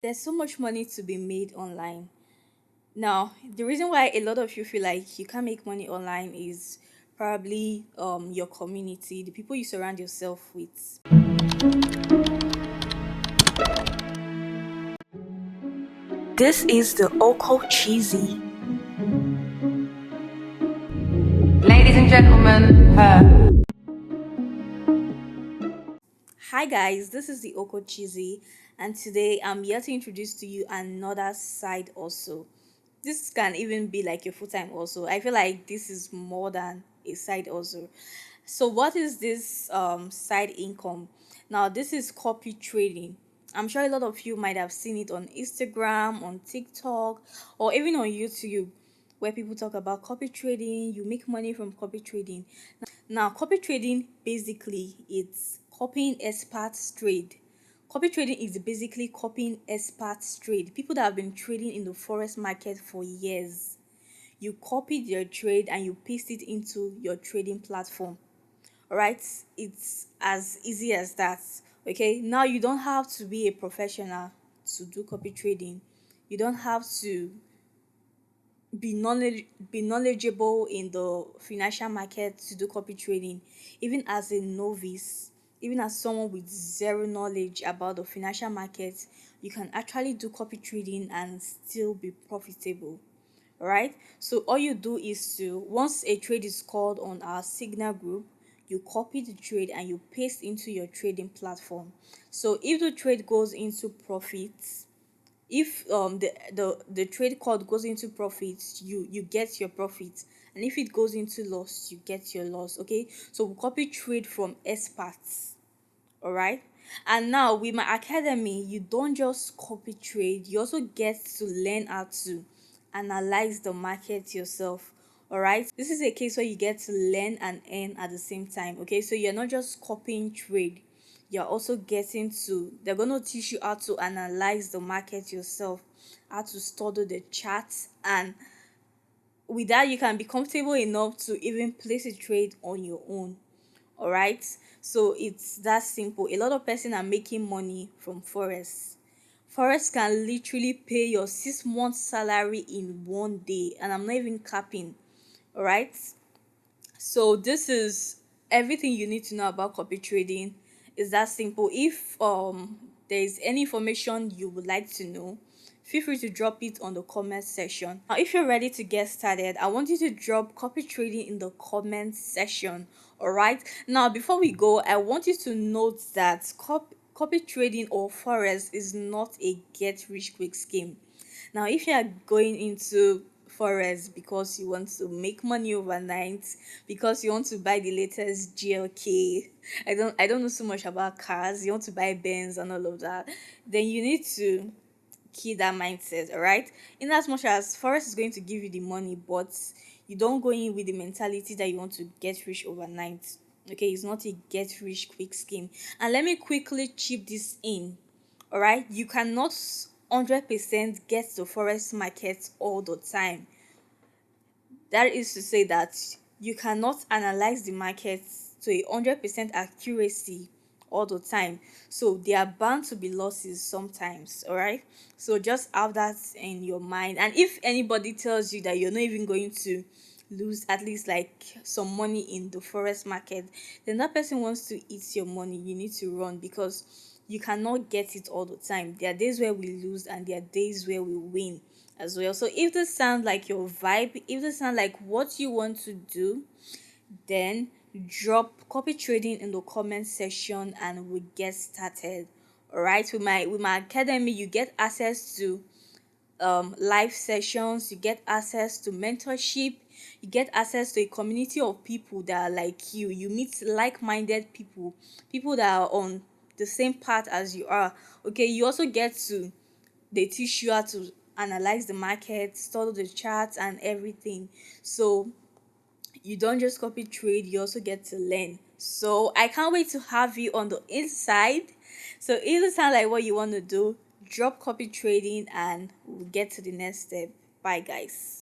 There's so much money to be made online. Now, the reason why a lot of you feel like you can't make money online is probably your community, the people you surround yourself with. This is the Oko Cheesy. Ladies and gentlemen, her. Hi guys, this is the Oko Cheesy, and today I'm here to introduce to you another side also. This can even be like your full-time also. I feel like this is more than a side also. So what is this side income? Now this is copy trading. I'm sure a lot of you might have seen it on Instagram, on TikTok, or even on YouTube, where people talk about copy trading. You make money from copy trading. Now, copy trading basically it's copying experts trade. Copy trading is basically copying experts trade. People that have been trading in the forex market for years. You copied their trade and you paste it into your trading platform. All right, it's as easy as that. Okay, now you don't have to be a professional to do copy trading. You don't have to be knowledgeable in the financial market to do copy trading. Even as a novice, even as someone with zero knowledge about the financial market, you can actually do copy trading and still be profitable. All right, so all you do is to, once a trade is called on our signal group, you copy the trade and you paste into your trading platform. So if the trade goes into profits, if the trade code goes into profits, you get your profit, and if it goes into loss, you get your loss. Okay, so we copy trade from experts. All right, and now with my academy, you don't just copy trade, you also get to learn how to analyze the market yourself. All right, this is a case where you get to learn and earn at the same time. Okay, so you're not just copying trade, you're also getting to, they're going to teach you how to analyze the market yourself, how to study the charts, and with that you can be comfortable enough to even place a trade on your own. All right, so it's that simple. A lot of person are making money from forex. Forex can literally pay your 6 months salary in one day, and I'm not even capping. All right, so this is everything you need to know about copy trading. Is that simple. If there is any information you would like to know, feel free to drop it on the comment section. Now if you're ready to get started, I want you to drop copy trading in the comment section. All right, now before we go, I want you to note that copy trading or forex is not a get rich quick scheme. Now if you are going into forex because you want to make money overnight, because you want to buy the latest GLK, I don't know so much about cars, you want to buy Benz and all of that, then you need to key that mindset. All right, in as much as forex is going to give you the money, but you don't go in with the mentality that you want to get rich overnight. Okay, it's not a get rich quick scheme. And let me quickly chip this in. All right, you cannot 100% get the forex market all the time. That is to say that you cannot analyze the market to 100% accuracy all the time. So there are bound to be losses sometimes. All right, so just have that in your mind. And if anybody tells you that you're not even going to lose at least like some money in the forex market, then that person wants to eat your money. You need to run, because you cannot get it all the time. There are days where we lose and there are days where we win as well. So if this sounds like your vibe, if this sounds like what you want to do, then drop copy trading in the comment section and we get started. All right, with my academy, you get access to live sessions, you get access to mentorship, you get access to a community of people that are like you meet like-minded people, people that are on the same path as you are. Okay, you also get to, they teach you how to analyze the market, study the charts and everything. So you don't just copy trade, you also get to learn. So I can't wait to have you on the inside. So if it sounds like what you want to do, drop copy trading and we'll get to the next step. Bye guys.